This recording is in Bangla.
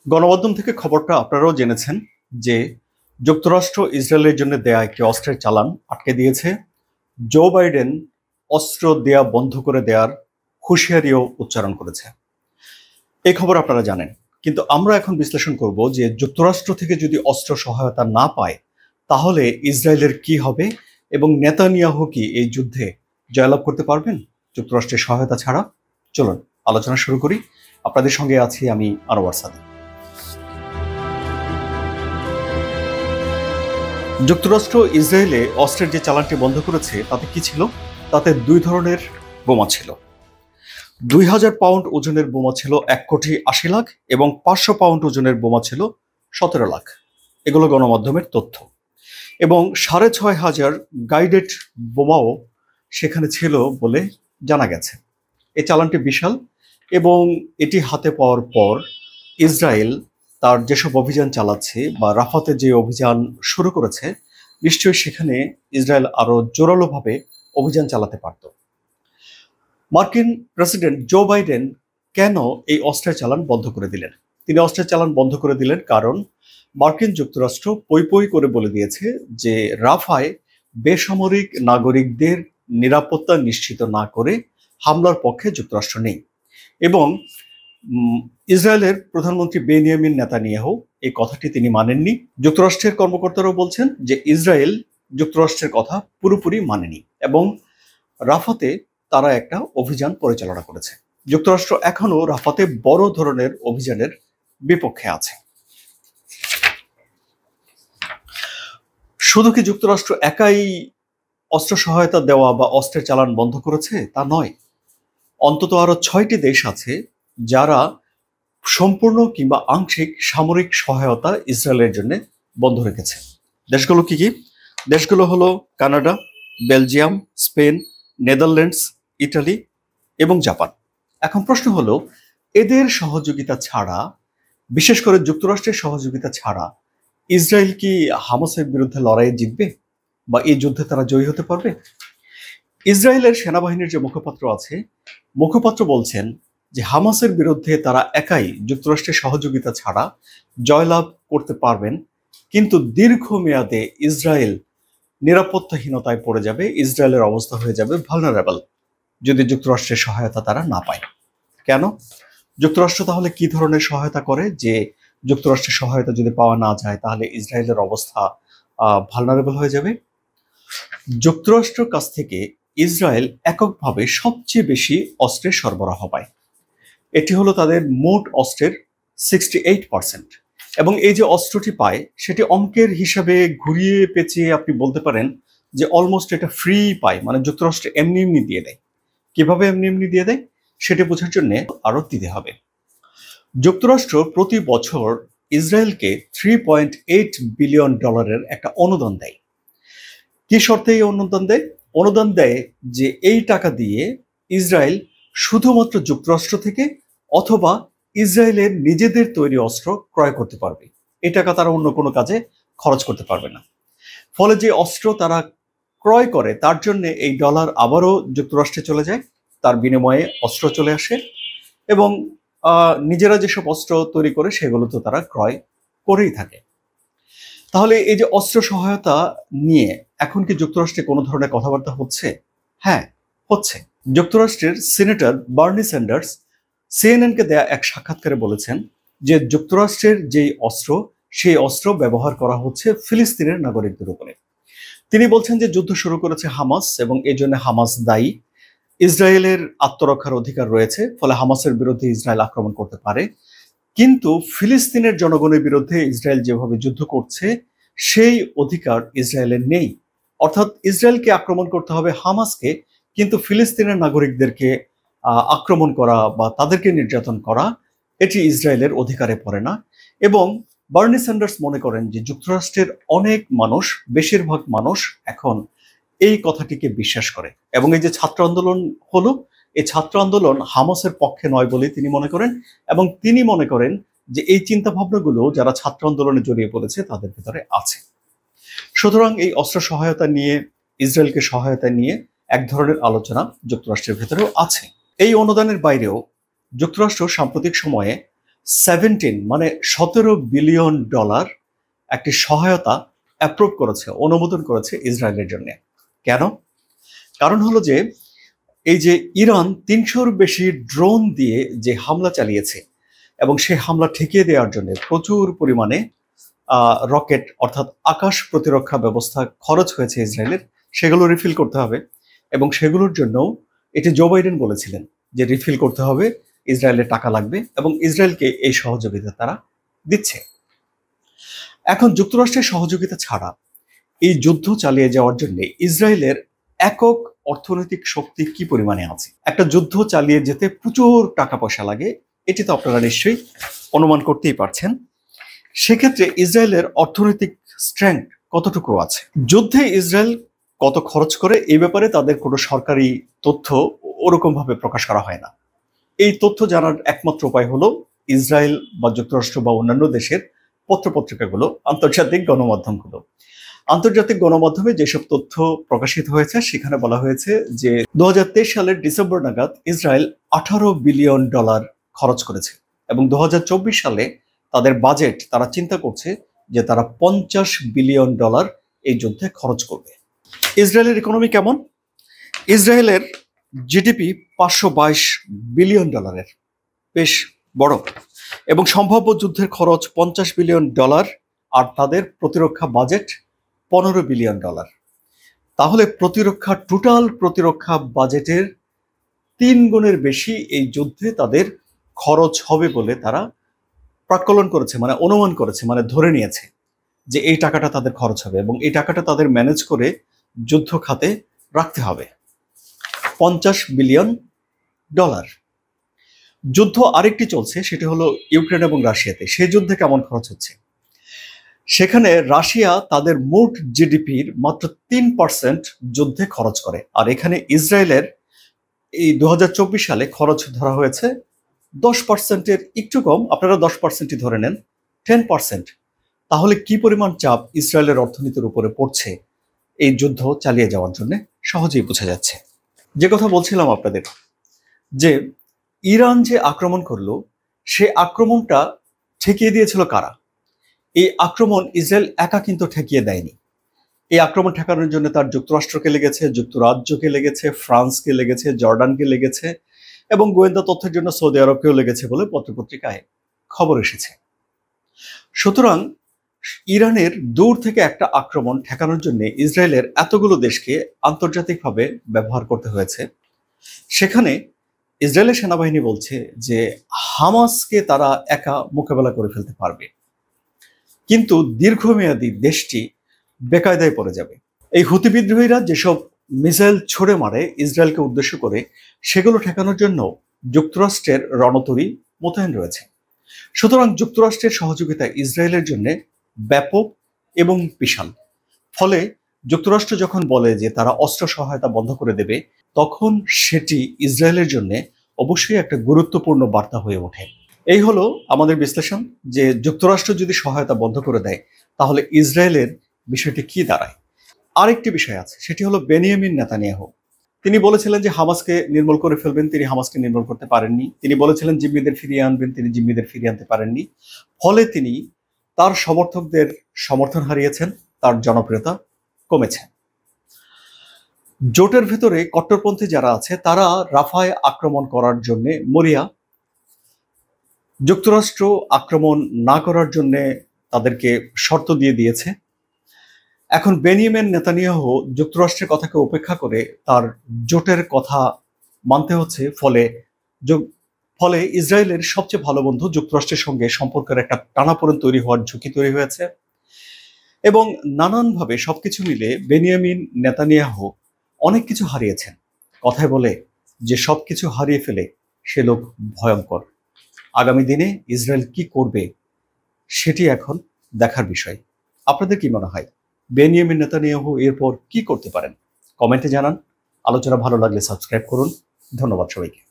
গণমাধ্যম থেকে খবরটা আপনারাও জেনেছেন যে যুক্তরাষ্ট্র ইসরায়েলের জন্য দেয়া একটি অস্ত্রের চালান আটকে দিয়েছে। জো বাইডেন অস্ত্র দেয়া বন্ধ করে দেওয়ার হুঁশিয়ারিও উচ্চারণ করেছে। এই খবর আপনারা জানেন, কিন্তু আমরা এখন বিশ্লেষণ করব যে যুক্তরাষ্ট্র থেকে যদি অস্ত্র সহায়তা না পায় তাহলে ইসরায়েলের কি হবে এবং নেতানিয়াহু কি এই যুদ্ধে জয়লাভ করতে পারবেন যুক্তরাষ্ট্রের সহায়তা ছাড়া। চলুন আলোচনা শুরু করি। আপনাদের সঙ্গে আছি আমি আনোয়ার সাদিক। যুক্তরাষ্ট্র ইসরায়েলে অস্ত্রের যে চালানটি বন্ধ করেছে তাতে কি ছিল? তাতে দুই ধরনের বোমা ছিল। 2000 পাউন্ড ওজনের বোমা ছিল 1,80,00,000 এবং 500 পাউন্ড ওজনের বোমা ছিল 17 লাখ। এগুলো গণমাধ্যমের তথ্য। এবং 6,500 গাইডেড বোমাও সেখানে ছিল বলে জানা গেছে। এই চালানটি বিশাল এবং এটি হাতে পাওয়ার পর ইসরায়েল তার যেসব অভিযান চালাচ্ছে বা রাফাতে যে অভিযান শুরু করেছে, নিশ্চয়ই সেখানে ইসরায়েল আরো জোরালোভাবে অভিযান চালাতে পারত। মার্কিন প্রেসিডেন্ট জো বাইডেন কেন এই অস্ত্রের চালান বন্ধ করে দিলেন? তিনি অস্ত্রের চালান বন্ধ করে দিলেন কারণ মার্কিন যুক্তরাষ্ট্র পই পই করে বলে দিয়েছে যে রাফায় বেসামরিক নাগরিকদের নিরাপত্তা নিশ্চিত না করে হামলার পক্ষে যুক্তরাষ্ট্র নেই। এবং ইসরায়েলের প্রধানমন্ত্রী বেনিয়ামিন নেতানিয়াহু এই কথাটি তিনি মানেননি। যুক্তরাষ্ট্রের কর্মকর্তারাও বলছেন যে ইসরায়েল যুক্তরাষ্ট্রের কথা পুরোপুরি মানেনি এবং রাফাতে তারা একটা অভিযান পরিচালনা করেছে। যুক্তরাষ্ট্র এখনো রাফাতে বড় ধরনের অভিযানের বিপক্ষে আছে। শুধু কি যুক্তরাষ্ট্র একাই অস্ত্র সহায়তা দেওয়া বা অস্ত্রের চালান বন্ধ করেছে তা নয়, অন্তত আরো 6টি দেশ আছে যারা সম্পূর্ণ কিংবা আংশিক সামরিক সহায়তা ইসরায়েলের জন্য বন্ধ রেখেছে। দেশগুলো কি কি? দেশগুলো হলো Canada, Belgium, Spain, Netherlands, Italy এবং জাপান। এখন প্রশ্ন হলো, এদের সহযোগিতা ছাড়া, বিশেষ করে যুক্তরাষ্ট্রের সহযোগিতা ছাড়া ইসরায়েল কি হামাসের বিরুদ্ধে লড়াইয়ে জিতবে বা এই যুদ্ধে তারা জয়ী হতে পারবে? ইসরায়েলের সেনাবাহিনীর যে মুখপাত্র আছে, মুখপাত্র বলছেন যে হামাসের বিরুদ্ধে তারা একাই যুক্তরাষ্ট্রের সহযোগিতা ছাড়া জয়লাভ করতে পারবেন, কিন্তু দীর্ঘমেয়াদে ইসরায়েল নিরাপত্তাহীনতায় পড়ে যাবে, ইসরায়েলের অবস্থা হয়ে যাবে ভালনারেবল যদি যুক্তরাষ্ট্রের সহায়তা তারা না পায়। কেন? যুক্তরাষ্ট্র তাহলে কি ধরনের সহায়তা করে যে যুক্তরাষ্ট্রের সহায়তা যদি পাওয়া না যায় তাহলে ইসরায়েলের অবস্থা ভালনারেবল হয়ে যাবে? যুক্তরাষ্ট্রের কাছ থেকে ইসরায়েল এককভাবে সবচেয়ে বেশি অস্ত্রের সরবরাহ পায়। এটি হলো তাদের মোট অস্ত্রের 68%। এবং এই যে অস্ত্রটি পায় সেটি অঙ্কের হিসাবে ঘুরিয়ে পেঁচিয়ে আপনি বলতে পারেন যে অলমোস্ট এটা ফ্রি পায়, মানে যুক্তরাষ্ট্র এমনি এমনি দিয়ে দেয়। কিভাবে এমনি এমনি দিয়ে দেয় সেটা বোঝার জন্য আরো দিতে হবে। যুক্তরাষ্ট্র প্রতি বছর ইসরায়েলকে $3.8 বিলিয়ন একটা অনুদান দেয়। কি শর্তে এই অনুদান দেয়? অনুদান দেয় যে এই টাকা দিয়ে ইসরায়েল শুধুমাত্র যুক্তরাষ্ট্র থেকে অথবা ইসরায়েলের নিজেদের তৈরি অস্ত্র ক্রয় করতে পারবে। এই টাকা তারা অন্য কোনো কাজে খরচ করতে পারবে না। ফলে যে অস্ত্র তারা ক্রয় করে তার জন্য এই ডলার আবারও যুক্তরাষ্ট্রে চলে যায়, তার বিনিময়ে অস্ত্র চলে আসে এবং নিজেরা যেসব অস্ত্র তৈরি করে সেগুলো তো তারা ক্রয় করেই থাকে। তাহলে এই যে অস্ত্র সহায়তা নিয়ে এখন কি যুক্তরাষ্ট্রে কোনো ধরনের কথাবার্তা হচ্ছে? হ্যাঁ, হচ্ছে। যুক্তরাষ্ট্রের সিনেটর বার্নি স্যান্ডার্স সিএনএনকে দেয়া এক সাক্ষাৎকারে বলেছেন যে যুক্তরাষ্ট্রের যেই অস্ত্র, সেই অস্ত্র ব্যবহার করা হচ্ছে ফিলিস্তিনের নাগরিকদের উপরে। তিনি বলছেন যে যুদ্ধ শুরু করেছে হামাস এবং এই জন্য হামাস দায়ী। ইসরায়েলের আত্মরক্ষার অধিকার রয়েছে, ফলে হামাসের বিরুদ্ধে ইসরায়েল আক্রমণ করতে পারে, কিন্তু ফিলিস্তিনের জনগণের বিরুদ্ধে ইসরায়েল যেভাবে যুদ্ধ করছে সেই অধিকার ইসরায়েলের নেই। অর্থাৎ ইসরায়েলকে আক্রমণ করতে হবে হামাসকে, কিন্তু ফিলিস্তিনের নাগরিকদেরকে আক্রমণ করা বা তাদেরকে নির্যাতন করা এটি ইসরায়েলের অধিকারে পড়ে না। এবং বার্নি স্যান্ডার্স মনে করেন যে যুক্তরাষ্ট্রের অনেক মানুষ, বেশিরভাগ মানুষ এখন এই কথাটিকে বিশ্বাস করে এবং এই যে ছাত্র আন্দোলন হলো, এই ছাত্র আন্দোলন হামাসের পক্ষে নয় বলে তিনি মনে করেন এবং তিনি মনে করেন যে এই চিন্তা ভাবনাগুলো যারা ছাত্র আন্দোলনে জড়িয়ে পড়েছে তাদের ভিতরে আছে। সুতরাং এই অস্ত্র সহায়তা নিয়ে, ইসরায়েলকে সহায়তা নিয়ে এক ধরনের আলোচনা যুক্তরাষ্ট্রের ভেতরেও আছে। এই অনুদানের বাইরেও যুক্তরাষ্ট্র সাম্প্রতিক সময়ে মানে $17 বিলিয়ন একটি সহায়তা অ্যাপ্রুভ করেছে, অনুমোদন করেছে ইসরায়েলের জন্য। কেন? কারণ হলো যে এই যে ইরান ৩০০-র বেশি ড্রোন দিয়ে যে হামলা চালিয়েছে এবং সেই হামলা ঠেকিয়ে দেওয়ার জন্য প্রচুর পরিমাণে রকেট অর্থাৎ আকাশ প্রতিরক্ষা ব্যবস্থা খরচ হয়েছে ইসরায়েলের, সেগুলো রিফিল করতে হবে। এবং সেগুলোর জন্য এটি জো বাইডেন বলেছিলেন যে রিফিল করতে হবে, ইসরায়েলের টাকা লাগবে এবং ইসরায়েলকে এই সহযোগিতা তারা দিচ্ছে। এখন যুক্তরাষ্ট্রের সহযোগিতা ছাড়া এই যুদ্ধ চালিয়ে যাওয়ার জন্য ইসরায়েলের একক অর্থনৈতিক শক্তি কি পরিমাণে আছে? একটা যুদ্ধ চালিয়ে যেতে প্রচুর টাকা পয়সা লাগে, এটি তো আপনারা নিশ্চয়ই অনুমান করতেই পারছেন। সেক্ষেত্রে ইসরায়েলের অর্থনৈতিক স্ট্রেংথ কতটুকু আছে? যুদ্ধে ইসরায়েল কত খরচ করে এই ব্যাপারে তাদের কোনো সরকারি তথ্য ওরকম ভাবে প্রকাশ করা হয় না। এই তথ্য জানার একমাত্র উপায় হলো ইসরায়েল বা যুক্তরাষ্ট্র বা অন্যান্য দেশের পত্রপত্রিকাগুলো, আন্তর্জাতিক গণমাধ্যমগুলো। আন্তর্জাতিক গণমাধ্যমে যেসব তথ্য প্রকাশিত হয়েছে সেখানে বলা হয়েছে যে 2023 সালের ডিসেম্বর নাগাদ ইসরায়েল $18 বিলিয়ন খরচ করেছে এবং 2024 সালে তাদের বাজেট তারা চিন্তা করছে যে তারা $50 বিলিয়ন এই যুদ্ধে খরচ করবে। ইসরায়েলের ইকোনমি কেমন? ইসরায়েলের জিডিপি $522 বিলিয়ন, বেশ বড়, এবং সম্ভাব্য যুদ্ধের খরচ $50 বিলিয়ন, আর তাদের প্রতিরক্ষা বাজেট $15 বিলিয়ন। তাহলে টোটাল প্রতিরক্ষা বাজেটের 3 গুণের বেশি এই যুদ্ধে তাদের খরচ হবে বলে তারা প্রাক্কলন করেছে, মানে অনুমান করেছে, মানে ধরে নিয়েছে যে এই টাকাটা তাদের খরচ হবে এবং এই টাকাটা তাদের ম্যানেজ করে যুদ্ধ খাতে রাখতে হবে। $50 বিলিয়ন। যুদ্ধ আরেকটি চলছে, সেটি হলো ইউক্রেন এবং রাশিয়াতে। সেই যুদ্ধে কেমন খরচ হচ্ছে? সেখানে রাশিয়া তাদের মোট জিডিপির মাত্র 3% যুদ্ধে খরচ করে, আর এখানে ইসরায়েলের এই 2024 সালে খরচ ধরা হয়েছে 10%-এর একটু কম, আপনারা 10%ই ধরে নেন, 10%। তাহলে কি পরিমাণ চাপ ইসরায়েলের অর্থনীতির উপরে পড়ছে এই যুদ্ধ চালিয়ে যাওয়ার জন্য সহজেই বোঝা যাচ্ছে। যে কথা বলছিলাম আপনাদের, যে ইরান যে আক্রমণ করলো, সে আক্রমণটা ঠেকিয়ে দিয়েছিল কারা? এই আক্রমণ ইসরায়েল একা কিন্তু ঠেকিয়ে দেয়নি। এই আক্রমণ ঠেকানোর জন্য তার যুক্তরাষ্ট্রকে লেগেছে, যুক্তরাজ্যকে লেগেছে, ফ্রান্সকে লেগেছে, জর্ডানকে লেগেছে এবং গোয়েন্দা তথ্যের জন্য সৌদি আরবকেও লেগেছে বলে পত্রপত্রিকায় খবর এসেছে। সুতরাং ইরানের দূর থেকে একটা আক্রমণ ঠেকানোর জন্য ইসরায়েলের এতগুলো দেশকে আন্তর্জাতিকভাবে ব্যবহার করতে হয়েছে। সেখানে ইসরায়েলের সেনাবাহিনী বলছে যে হামাসকে তারা একা মোকাবেলা করে ফেলতে পারবে, কিন্তু দীর্ঘমেয়াদী দেশটি বেকায়দায় পড়ে যাবে। এই হুতি বিদ্রোহীরা যেসব মিসাইল ছুড়ে মারে ইসরায়েলকে উদ্দেশ্য করে, সেগুলো ঠেকানোর জন্য যুক্তরাষ্ট্রের রণতরী মোতায়েন রয়েছে। সুতরাং যুক্তরাষ্ট্রের সহযোগিতা ইসরায়েলের জন্য ব্যাপক এবং বিশাল। ফলে যুক্তরাষ্ট্র যখন বলে যে তারা অস্ত্র সহায়তা বন্ধ করে দেবে, তখন সেটি ইসরায়েলের জন্য অবশ্যই একটা গুরুত্বপূর্ণ বার্তা হয়ে ওঠে। এই হলো আমাদের বিশ্লেষণ, যে যুক্তরাষ্ট্র যদি সহায়তা বন্ধ করে দেয় তাহলে ইসরায়েলের বিষয়টি কি দাঁড়ায়। আরেকটি বিষয় আছে, সেটি হলো বেনিয়ামিন নেতানিয়াহু। তিনি বলেছিলেন যে হামাসকে নির্মূল করে ফেলবেন, তিনি হামাসকে নির্মূল করতে পারেননি। তিনি বলেছিলেন জিম্মিদের ফিরিয়ে আনবেন, তিনি জিম্মিদের ফিরিয়ে আনতে পারেননি। ফলে তিনি তার সমর্থকদের সমর্থন হারিয়েছেন, তার জনপ্রিয়তা কমেছে। জোটের ভেতরে কট্টরপন্থী যারা আছে তারা রাফায় আক্রমণ করার জন্য মরিয়া। যুক্তরাষ্ট্র আক্রমণ না করার জন্য তাদেরকে শর্ত দিয়ে দিয়েছে। এখন বেনিয়ামিন নেতানিয়াহু যুক্তরাষ্ট্রের কথাকে উপেক্ষা করে তার জোটের কথা মানতে হচ্ছে। ফলে ইসরায়েলের সবচেয়ে ভালো বন্ধু যুক্তরাষ্ট্রের সঙ্গে সম্পর্কের একটা টানাপোড়েন তৈরি হওয়ার ঝুঁকি তৈরি হয়েছে এবং নানানভাবে সবকিছু মিলে বেনিয়ামিন নেতানিয়াহু অনেক কিছু হারিয়েছেন। কথায় বলে যে সবকিছু হারিয়ে ফেলে সে লোক ভয়ঙ্কর। আগামী দিনে ইসরায়েল কি করবে সেটি এখন দেখার বিষয়। আপনাদের কি মনে হয় বেনিয়ামিন নেতানিয়াহু এরপর কি করতে পারেন? কমেন্টে জানান। আলোচনা ভালো লাগলে সাবস্ক্রাইব করুন। ধন্যবাদ সবাইকে।